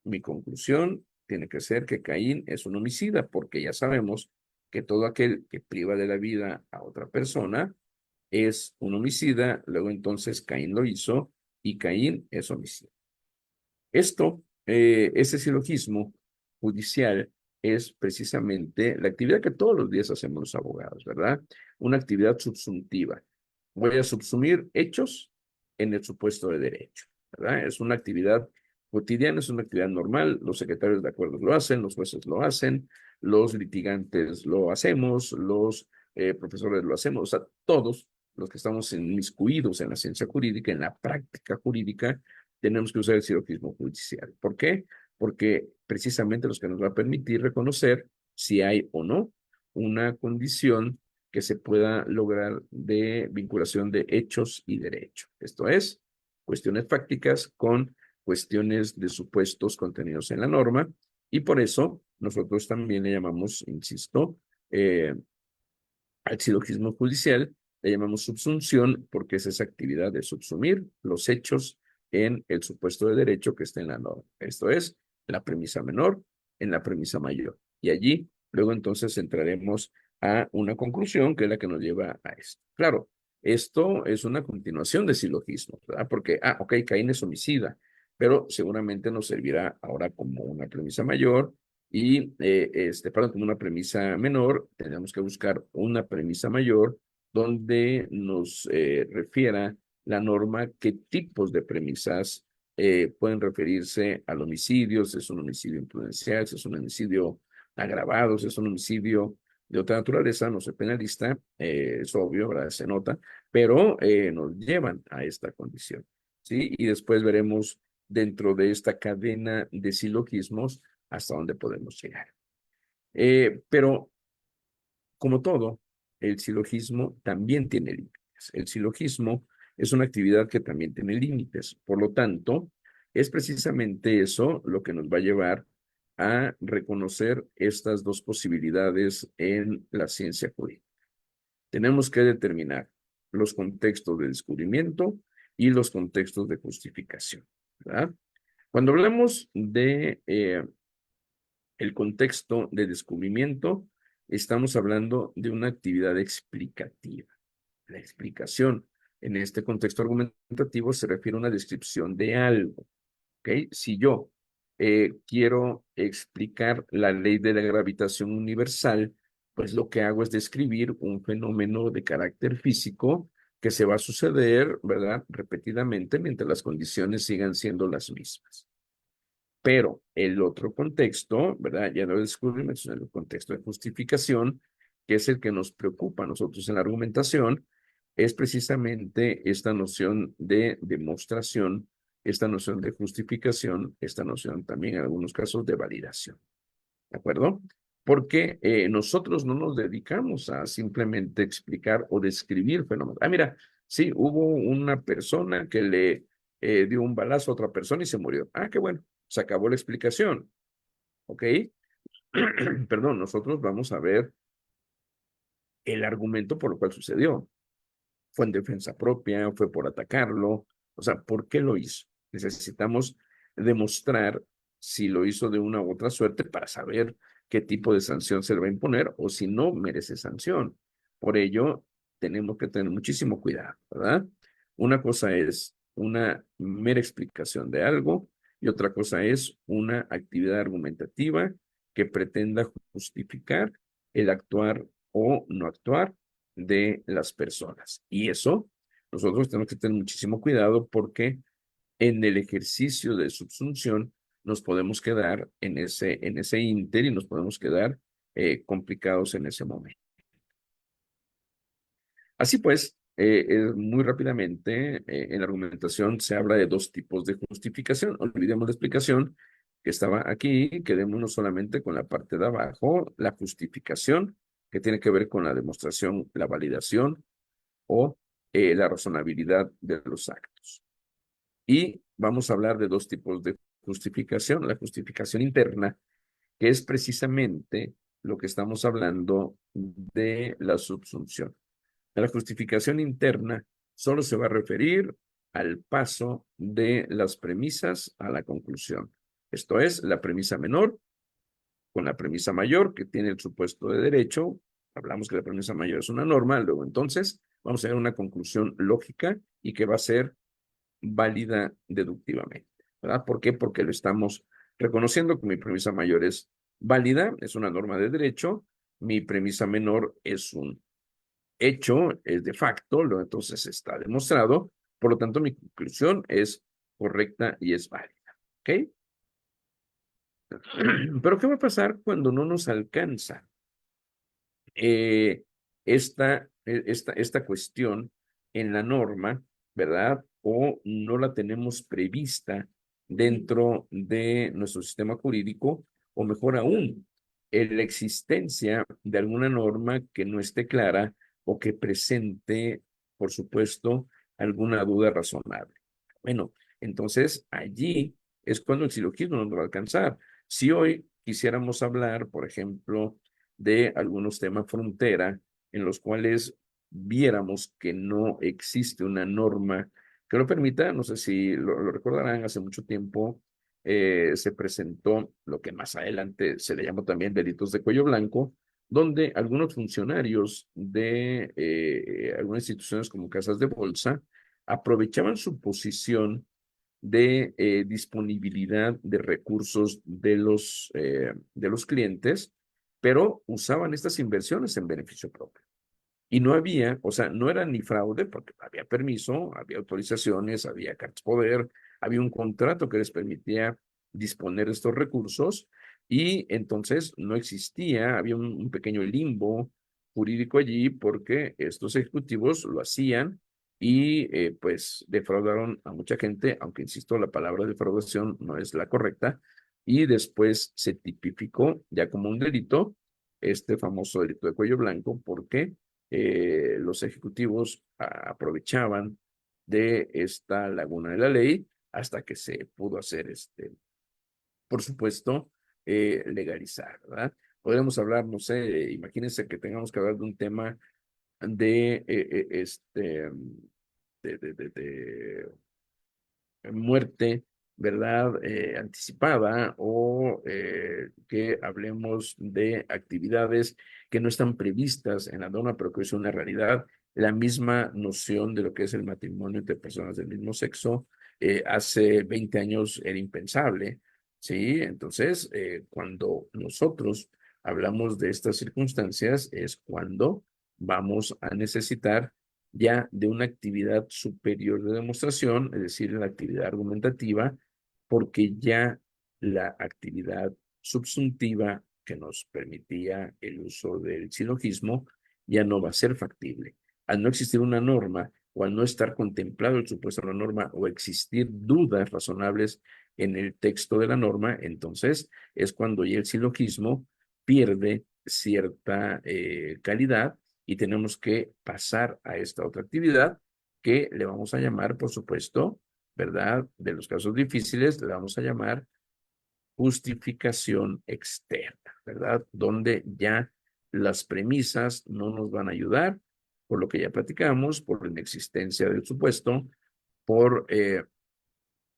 mi conclusión tiene que ser que Caín es un homicida, porque ya sabemos que todo aquel que priva de la vida a otra persona es un homicida, luego entonces Caín lo hizo y Caín es homicida. Ese silogismo judicial es precisamente la actividad que todos los días hacemos los abogados, ¿verdad? Una actividad subsuntiva. Voy a subsumir hechos en el supuesto de derecho, ¿verdad? Es una actividad cotidiana, es una actividad normal. Los secretarios de acuerdos lo hacen, los jueces lo hacen, los litigantes lo hacemos, los profesores lo hacemos, o sea, todos los que estamos inmiscuidos en la ciencia jurídica, en la práctica jurídica, tenemos que usar el silogismo judicial. ¿Por qué? Porque precisamente los que nos va a permitir reconocer si hay o no una condición que se pueda lograr de vinculación de hechos y derecho. Esto es, cuestiones fácticas con cuestiones de supuestos contenidos en la norma, y por eso nosotros también le llamamos, insisto, al silogismo judicial, le llamamos subsunción porque es esa actividad de subsumir los hechos en el supuesto de derecho que está en la norma. Esto es, la premisa menor en la premisa mayor. Y allí, luego entonces entraremos a una conclusión que es la que nos lleva a esto. Claro, esto es una continuación de silogismo, ¿verdad? Porque, ok, Caín es homicida, pero seguramente nos servirá ahora como una premisa mayor y, perdón, como una premisa menor. Tenemos que buscar una premisa mayor donde nos refiera la norma qué tipos de premisas pueden referirse al homicidio, si es un homicidio imprudencial, si es un homicidio agravado, si es un homicidio de otra naturaleza, no soy penalista, es obvio, ¿verdad? Se nota, pero nos llevan a esta condición, ¿sí? Y después veremos dentro de esta cadena de silogismos hasta dónde podemos llegar. Pero, como todo, el silogismo también tiene límites. El silogismo es una actividad que también tiene límites. Por lo tanto, es precisamente eso lo que nos va a llevar a reconocer estas dos posibilidades en la ciencia jurídica. Tenemos que determinar los contextos de descubrimiento y los contextos de justificación, ¿verdad? Cuando hablamos de el contexto de descubrimiento, estamos hablando de una actividad explicativa. La explicación en este contexto argumentativo se refiere a una descripción de algo. ¿Ok? Si yo quiero explicar la ley de la gravitación universal, pues lo que hago es describir un fenómeno de carácter físico que se va a suceder, ¿verdad? Repetidamente mientras las condiciones sigan siendo las mismas. Pero el otro contexto, ¿verdad? Ya lo descubrimos en el contexto de justificación, que es el que nos preocupa a nosotros en la argumentación, es precisamente esta noción de demostración, esta noción de justificación, esta noción también en algunos casos de validación. ¿De acuerdo? Porque nosotros no nos dedicamos a simplemente explicar o describir fenómenos. Mira, sí, hubo una persona que le dio un balazo a otra persona y se murió. Qué bueno, se acabó la explicación. ¿Ok? Perdón, nosotros vamos a ver el argumento por lo cual sucedió. ¿Fue en defensa propia? ¿Fue por atacarlo? O sea, ¿por qué lo hizo? Necesitamos demostrar si lo hizo de una u otra suerte para saber qué tipo de sanción se le va a imponer o si no merece sanción. Por ello, tenemos que tener muchísimo cuidado, ¿verdad? Una cosa es una mera explicación de algo y otra cosa es una actividad argumentativa que pretenda justificar el actuar o no actuar de las personas. Y eso, nosotros tenemos que tener muchísimo cuidado porque en el ejercicio de subsunción nos podemos quedar en ese ínter y nos podemos quedar complicados en ese momento. Así pues, muy rápidamente, en la argumentación se habla de dos tipos de justificación. Olvidemos la explicación que estaba aquí, quedémonos solamente con la parte de abajo, la justificación, que tiene que ver con la demostración, la validación o la razonabilidad de los actos. Y vamos a hablar de dos tipos de justificación. La justificación interna, que es precisamente lo que estamos hablando de la subsunción. La justificación interna solo se va a referir al paso de las premisas a la conclusión. Esto es, la premisa menor con la premisa mayor, que tiene el supuesto de derecho. Hablamos que la premisa mayor es una norma, luego entonces vamos a ver una conclusión lógica y que va a ser válida deductivamente, ¿verdad? ¿Por qué? Porque lo estamos reconociendo que mi premisa mayor es válida, es una norma de derecho, mi premisa menor es un hecho, es de facto, luego entonces está demostrado, por lo tanto mi conclusión es correcta y es válida, ¿ok? Pero ¿qué va a pasar cuando no nos alcanza esta cuestión en la norma, ¿verdad? o no la tenemos prevista dentro de nuestro sistema jurídico, o mejor aún, en la existencia de alguna norma que no esté clara o que presente, por supuesto, alguna duda razonable. Bueno, entonces allí es cuando el silogismo nos va a alcanzar. Si hoy quisiéramos hablar, por ejemplo, de algunos temas frontera en los cuales viéramos que no existe una norma que lo permita, no sé si lo recordarán, hace mucho tiempo se presentó lo que más adelante se le llamó también delitos de cuello blanco, donde algunos funcionarios de algunas instituciones como casas de bolsa aprovechaban su posición de disponibilidad de recursos de los clientes, pero usaban estas inversiones en beneficio propio. Y no había, o sea, no era ni fraude porque había permiso, había autorizaciones, había cartas poder, había un contrato que les permitía disponer de estos recursos y entonces no existía, había un pequeño limbo jurídico allí porque estos ejecutivos lo hacían y pues defraudaron a mucha gente, aunque insisto, la palabra defraudación no es la correcta, y después se tipificó ya como un delito, este famoso delito de cuello blanco, porque los ejecutivos aprovechaban de esta laguna de la ley hasta que se pudo hacer, por supuesto, legalizar, ¿verdad? Podríamos hablar, no sé, imagínense que tengamos que hablar de un tema de, de muerte, ¿verdad? Anticipada o que hablemos de actividades que no están previstas en la norma, pero que es una realidad. La misma noción de lo que es el matrimonio entre personas del mismo sexo hace 20 años era impensable, ¿sí? Entonces, cuando nosotros hablamos de estas circunstancias es cuando vamos a necesitar ya de una actividad superior de demostración, es decir, la actividad argumentativa, porque ya la actividad subsuntiva que nos permitía el uso del silogismo ya no va a ser factible. Al no existir una norma o al no estar contemplado el supuesto de la norma o existir dudas razonables en el texto de la norma, entonces es cuando ya el silogismo pierde cierta calidad y tenemos que pasar a esta otra actividad que le vamos a llamar, por supuesto, ¿verdad? De los casos difíciles, le vamos a llamar justificación externa, ¿verdad? Donde ya las premisas no nos van a ayudar, por lo que ya platicamos, por la inexistencia del supuesto, por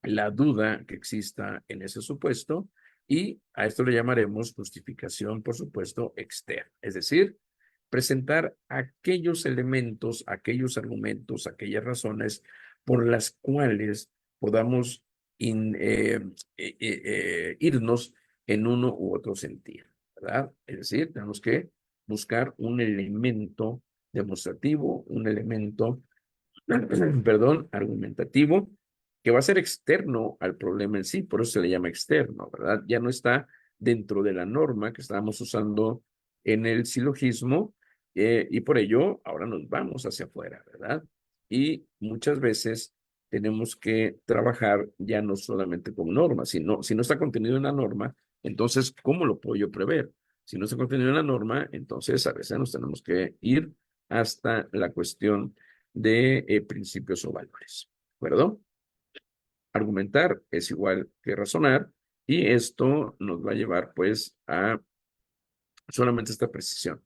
la duda que exista en ese supuesto, y a esto le llamaremos justificación, por supuesto, externa, es decir, presentar aquellos elementos, aquellos argumentos, aquellas razones por las cuales podamos irnos en uno u otro sentido, ¿verdad? Es decir, tenemos que buscar un elemento demostrativo, un elemento, perdón, argumentativo, que va a ser externo al problema en sí, por eso se le llama externo, ¿verdad? Ya no está dentro de la norma que estábamos usando en el silogismo, y por ello ahora nos vamos hacia afuera, ¿verdad? Y muchas veces tenemos que trabajar ya no solamente con normas, sino si no está contenido en la norma, entonces, ¿cómo lo puedo yo prever? Si no está contenido en la norma, entonces a veces nos tenemos que ir hasta la cuestión de principios o valores, ¿de acuerdo? Argumentar es igual que razonar y esto nos va a llevar pues a solamente esta precisión.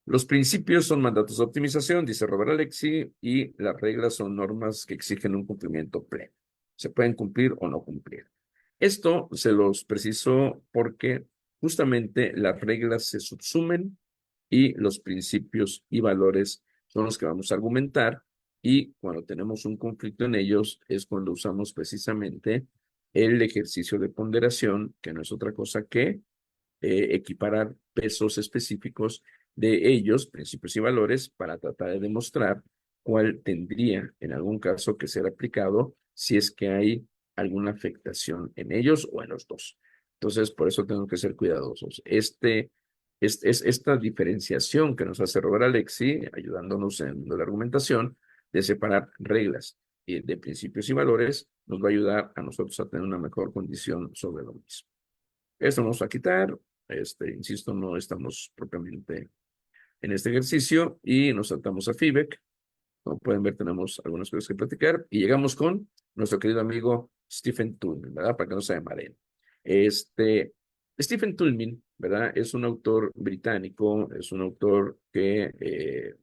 Los principios son mandatos de optimización, dice Robert Alexi, y las reglas son normas que exigen un cumplimiento pleno. Se pueden cumplir o no cumplir. Esto se los preciso porque justamente las reglas se subsumen y los principios y valores son los que vamos a argumentar, y cuando tenemos un conflicto en ellos es cuando usamos precisamente el ejercicio de ponderación, que no es otra cosa que equiparar pesos específicos de ellos, principios y valores, para tratar de demostrar cuál tendría en algún caso que ser aplicado si es que hay alguna afectación en ellos o en los dos. Entonces, por eso tengo que ser cuidadosos. Esta diferenciación que nos hace Robert Alexi, ayudándonos en la argumentación, de separar reglas de principios y valores nos va a ayudar a nosotros a tener una mejor condición sobre lo mismo. Esto nos va a quitar, insisto, no estamos propiamente en este ejercicio y nos saltamos a feedback. Como pueden ver, tenemos algunas cosas que platicar y llegamos con nuestro querido amigo Stephen Toulmin, ¿verdad? Para que no se mareen. Stephen Toulmin, ¿verdad? Es un autor británico, es un autor que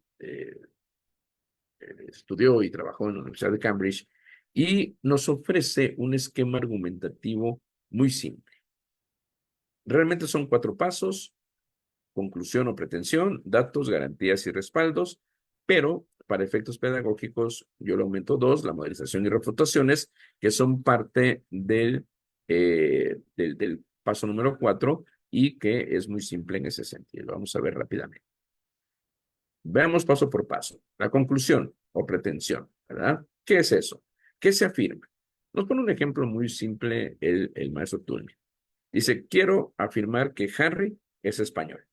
estudió y trabajó en la Universidad de Cambridge y nos ofrece un esquema argumentativo muy simple. Realmente son 4 pasos: conclusión o pretensión, datos, garantías y respaldos, pero para efectos pedagógicos yo le aumento 2, la modelización y refutaciones, que son parte del paso número 4 y que es muy simple en ese sentido. Lo vamos a ver rápidamente. Veamos paso por paso. La conclusión o pretensión, ¿verdad? ¿Qué es eso? ¿Qué se afirma? Nos pone un ejemplo muy simple el maestro Toulmin. Dice, quiero afirmar que Harry es español.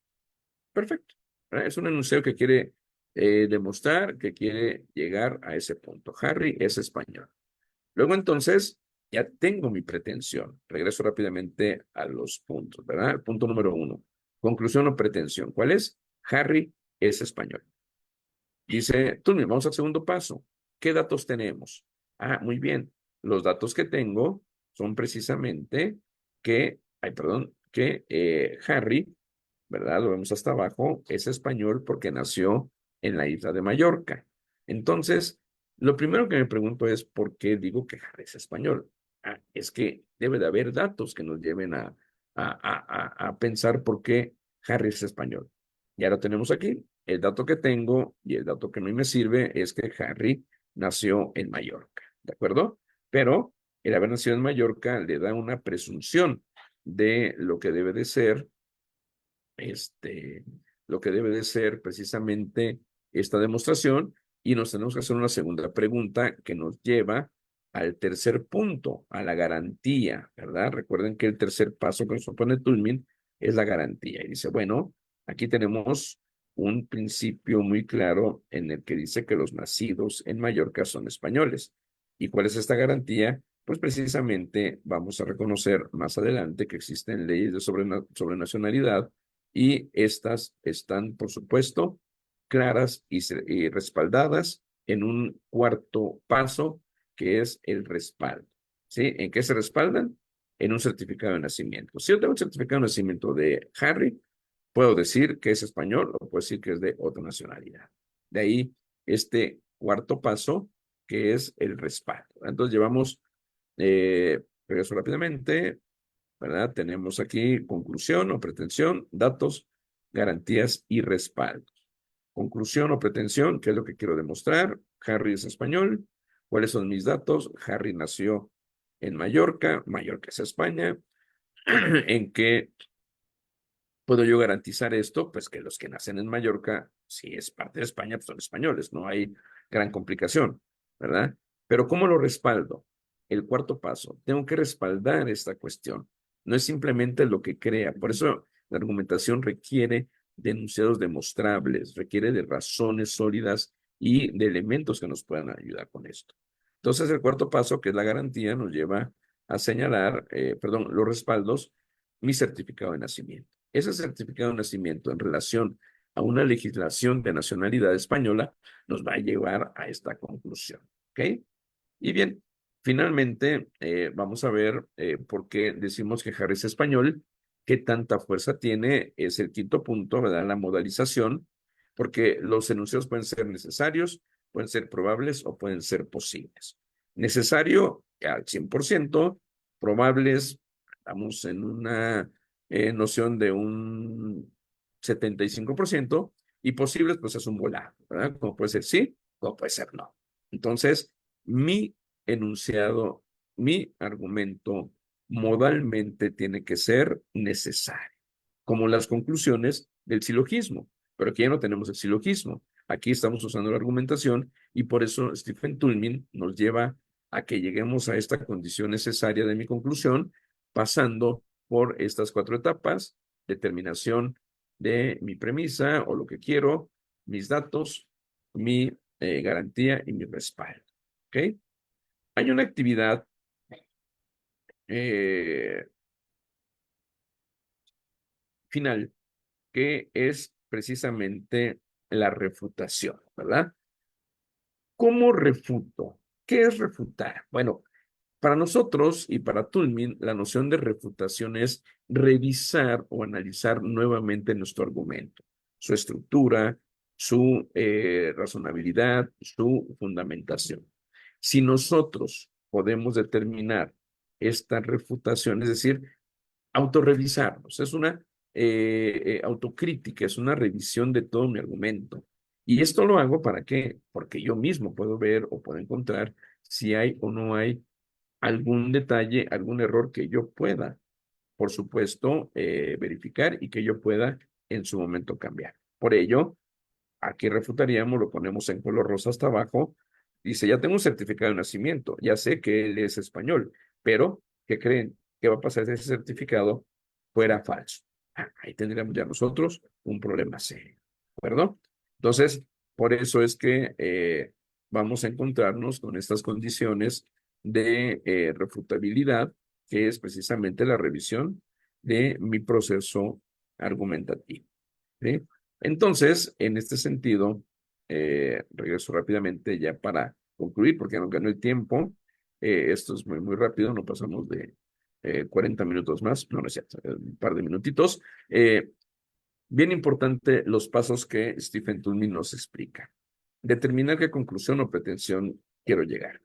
Perfecto, ¿verdad? Es un enunciado que quiere demostrar, que quiere llegar a ese punto. Harry es español. Luego entonces, ya tengo mi pretensión. Regreso rápidamente a los puntos, ¿verdad? El punto número 1. Conclusión o pretensión. ¿Cuál es? Harry es español. Dice, tú, vamos al segundo paso. ¿Qué datos tenemos? Ah, muy bien. Los datos que tengo son precisamente que Harry, ¿verdad? Lo vemos hasta abajo, es español porque nació en la isla de Mallorca. Entonces, lo primero que me pregunto es, ¿por qué digo que Harry es español? Ah, es que debe de haber datos que nos lleven a pensar por qué Harry es español. Ya lo tenemos aquí. El dato que tengo y el dato que a mí me sirve es que Harry nació en Mallorca, ¿de acuerdo? Pero el haber nacido en Mallorca le da una presunción de lo que debe de ser, precisamente esta demostración, y nos tenemos que hacer una segunda pregunta que nos lleva al tercer punto, a la garantía, ¿verdad? Recuerden que el tercer paso que nos propone Toulmin es la garantía. Y dice, bueno, aquí tenemos un principio muy claro en el que dice que los nacidos en Mallorca son españoles. ¿Y cuál es esta garantía? Pues precisamente vamos a reconocer más adelante que existen leyes de sobrenacionalidad y estas están, por supuesto, claras y respaldadas en un cuarto paso, que es el respaldo. ¿Sí? ¿En qué se respaldan? En un certificado de nacimiento. Si yo tengo un certificado de nacimiento de Harry, puedo decir que es español o puedo decir que es de otra nacionalidad. De ahí este cuarto paso, que es el respaldo. Entonces llevamos, regreso rápidamente, ¿verdad? Tenemos aquí conclusión o pretensión, datos, garantías y respaldos. Conclusión o pretensión, ¿qué es lo que quiero demostrar? Harry es español. ¿Cuáles son mis datos? Harry nació en Mallorca. Mallorca es España. ¿En qué puedo yo garantizar esto? Pues que los que nacen en Mallorca, si es parte de España, pues son españoles. No hay gran complicación, ¿verdad? Pero ¿cómo lo respaldo? El cuarto paso, tengo que respaldar esta cuestión. No es simplemente lo que crea. Por eso la argumentación requiere de enunciados demostrables, requiere de razones sólidas y de elementos que nos puedan ayudar con esto. Entonces, el cuarto paso, que es la garantía, nos lleva a señalar, los respaldos, mi certificado de nacimiento. Ese certificado de nacimiento en relación a una legislación de nacionalidad española nos va a llevar a esta conclusión. ¿Ok? Y bien, finalmente vamos a ver por qué decimos que Harry es español, qué tanta fuerza tiene, es el quinto punto, ¿verdad? La modalización, porque los enunciados pueden ser necesarios, pueden ser probables o pueden ser posibles. Necesario al 100%, probables, estamos en una noción de un 75%, y posibles, pues es un volado, ¿verdad? Como puede ser sí, como puede ser no. Entonces, mi enunciado, mi argumento modalmente tiene que ser necesario, como las conclusiones del silogismo, pero aquí ya no tenemos el silogismo, aquí estamos usando la argumentación y por eso Stephen Toulmin nos lleva a que lleguemos a esta condición necesaria de mi conclusión, pasando por estas 4 etapas: determinación de mi premisa o lo que quiero, mis datos, mi garantía y mi respaldo. ¿Ok? Hay una actividad eh, final que es precisamente la refutación, ¿verdad? ¿Cómo refuto? ¿Qué es refutar? Bueno, para nosotros y para Toulmin, la noción de refutación es revisar o analizar nuevamente nuestro argumento, su estructura, su razonabilidad, su fundamentación. Si nosotros podemos determinar esta refutación, es decir, autorrevisarnos, es una autocrítica, es una revisión de todo mi argumento. Y esto lo hago ¿para qué? Porque yo mismo puedo ver o puedo encontrar si hay o no hay algún detalle, algún error que yo pueda, por supuesto, verificar y que yo pueda en su momento cambiar. Por ello, aquí refutaríamos, lo ponemos en color rosa hasta abajo. Dice, ya tengo un certificado de nacimiento, ya sé que él es español, pero ¿qué creen? ¿Qué va a pasar si ese certificado fuera falso? Ahí tendríamos ya nosotros un problema serio, ¿de acuerdo? Entonces, por eso es que vamos a encontrarnos con estas condiciones de refutabilidad, que es precisamente la revisión de mi proceso argumentativo. ¿Sí? Entonces, en este sentido, regreso rápidamente ya para concluir, porque no ganó el tiempo. Esto es muy, muy rápido, no pasamos de 40 minutos más, no, no es cierto, un par de minutitos. Bien importante los pasos que Stephen Toulmin nos explica. Determinar qué conclusión o pretensión quiero llegar.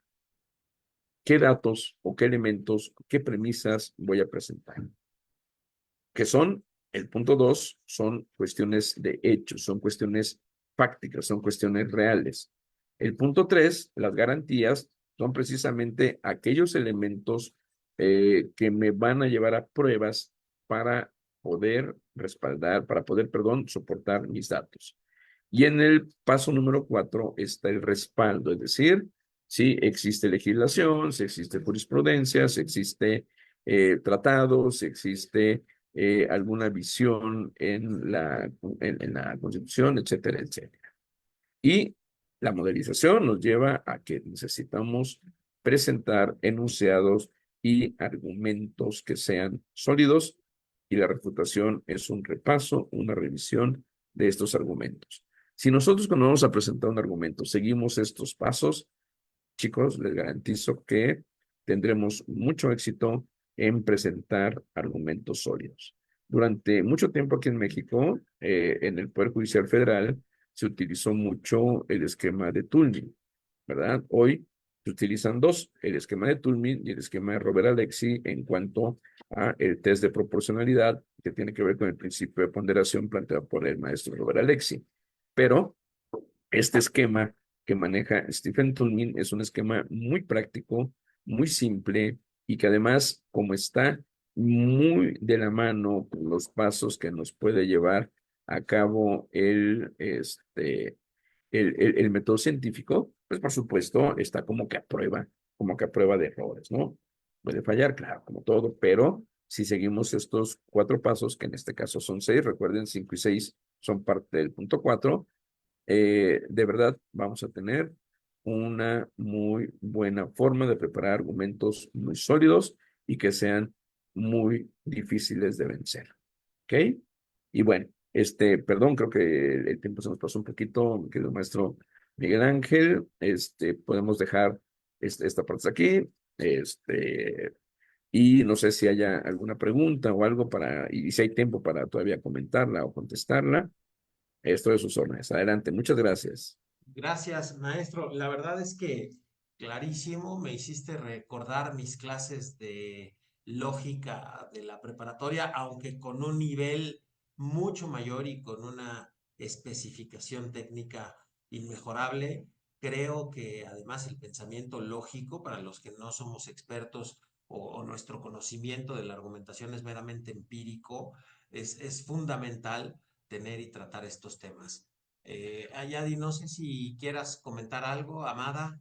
¿Qué datos o qué elementos, qué premisas voy a presentar? Que son, el punto 2, son cuestiones de hechos, son cuestiones fácticas, son cuestiones reales. El punto 3, las garantías, son precisamente aquellos elementos que me van a llevar a pruebas para poder respaldar, para poder, perdón, soportar mis datos. Y en el paso número 4 está el respaldo, es decir, si existe legislación, si existe jurisprudencia, si existe tratados, si existe alguna visión en la Constitución, etcétera, etcétera. Y la modelización nos lleva a que necesitamos presentar enunciados y argumentos que sean sólidos, y la refutación es un repaso, una revisión de estos argumentos. Si nosotros cuando vamos a presentar un argumento seguimos estos pasos, chicos, les garantizo que tendremos mucho éxito en presentar argumentos sólidos. Durante mucho tiempo aquí en México, en el Poder Judicial Federal, se utilizó mucho el esquema de Toulmin, ¿verdad? Hoy se utilizan dos, el esquema de Toulmin y el esquema de Robert Alexi en cuanto a el test de proporcionalidad que tiene que ver con el principio de ponderación planteado por el maestro Robert Alexi. Pero este esquema que maneja Stephen Toulmin es un esquema muy práctico, muy simple y que además, como está muy de la mano con los pasos que nos puede llevar a cabo el método científico, pues por supuesto está como que a prueba de errores, ¿no? Puede fallar, claro, como todo, pero si seguimos estos 4 pasos, que en este caso son 6, recuerden, 5 y 6 son parte del punto 4, de verdad vamos a tener una muy buena forma de preparar argumentos muy sólidos y que sean muy difíciles de vencer. ¿Ok? Y bueno, perdón, creo que el tiempo se nos pasó un poquito, mi querido maestro Miguel Ángel. Podemos dejar esta parte aquí. Y no sé si haya alguna pregunta o algo y si hay tiempo para todavía comentarla o contestarla. Esto es sus órdenes. Adelante, muchas gracias. Gracias, maestro. La verdad es que clarísimo, me hiciste recordar mis clases de lógica de la preparatoria, aunque con un nivel mucho mayor y con una especificación técnica inmejorable. Creo que además el pensamiento lógico, para los que no somos expertos o nuestro conocimiento de la argumentación es meramente empírico, es fundamental tener y tratar estos temas. Ayadi, no sé si quieras comentar algo, Amada.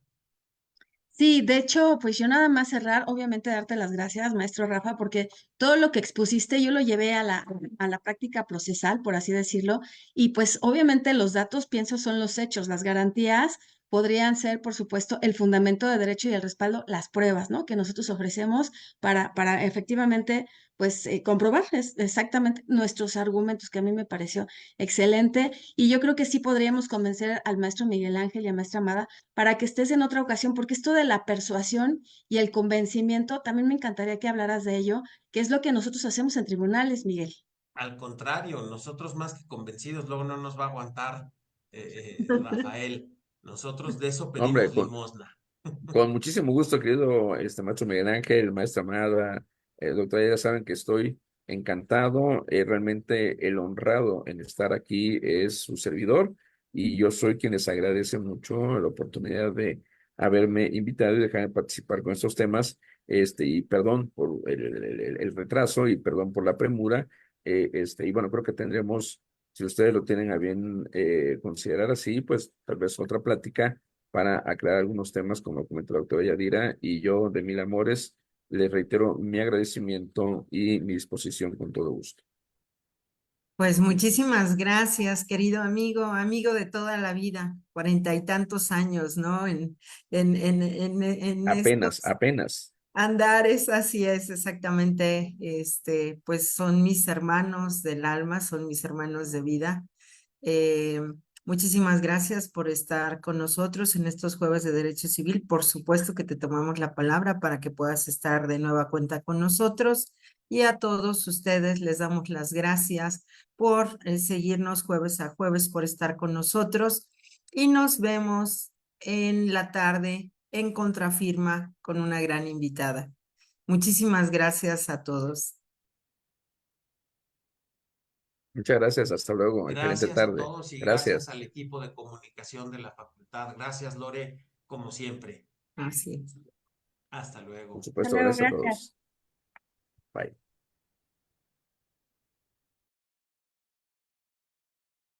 Sí, de hecho, pues yo nada más cerrar, obviamente darte las gracias, maestro Rafa, porque todo lo que expusiste yo lo llevé a la práctica procesal, por así decirlo, y pues obviamente los datos, pienso, son los hechos, las garantías, podrían ser, por supuesto, el fundamento de derecho y el respaldo, las pruebas, ¿no? Que nosotros ofrecemos para efectivamente, pues, comprobar exactamente nuestros argumentos, que a mí me pareció excelente. Y yo creo que sí podríamos convencer al maestro Miguel Ángel y a maestra Amada para que estés en otra ocasión, porque esto de la persuasión y el convencimiento, también me encantaría que hablaras de ello, que es lo que nosotros hacemos en tribunales, Miguel. Al contrario, nosotros más que convencidos, luego no nos va a aguantar Rafael. Nosotros de eso Hombre, pedimos limosna. con muchísimo gusto, querido maestro Miguel Ángel, maestra Amada, doctora, ya saben que estoy encantado, realmente el honrado en estar aquí es su servidor y yo soy quien les agradece mucho la oportunidad de haberme invitado y dejarme participar con estos temas, y perdón por el retraso y perdón por la premura, y bueno, creo que tendremos, si ustedes lo tienen a bien considerar así, pues tal vez otra plática para aclarar algunos temas, como comentó la doctora Yadira, y yo, de mil amores, les reitero mi agradecimiento y mi disposición con todo gusto. Pues muchísimas gracias, querido amigo, amigo de toda la vida, 40 y tantos años, ¿no? En Apenas, estos apenas. andares, así es, exactamente, pues son mis hermanos del alma, son mis hermanos de vida. Eh, Muchísimas gracias por estar con nosotros en estos jueves de Derecho Civil. Por supuesto que te tomamos la palabra para que puedas estar de nueva cuenta con nosotros. Y a todos ustedes les damos las gracias por seguirnos jueves a jueves, por estar con nosotros. Y nos vemos en la tarde en Contrafirma con una gran invitada. Muchísimas gracias a todos. Muchas gracias, hasta luego, excelente Gracias a tarde. todos y gracias Gracias. al equipo de comunicación de la facultad. Gracias, Lore, como siempre. Así es. Hasta Por luego. Hasta supuesto, luego, gracias a gracias. todos. Bye.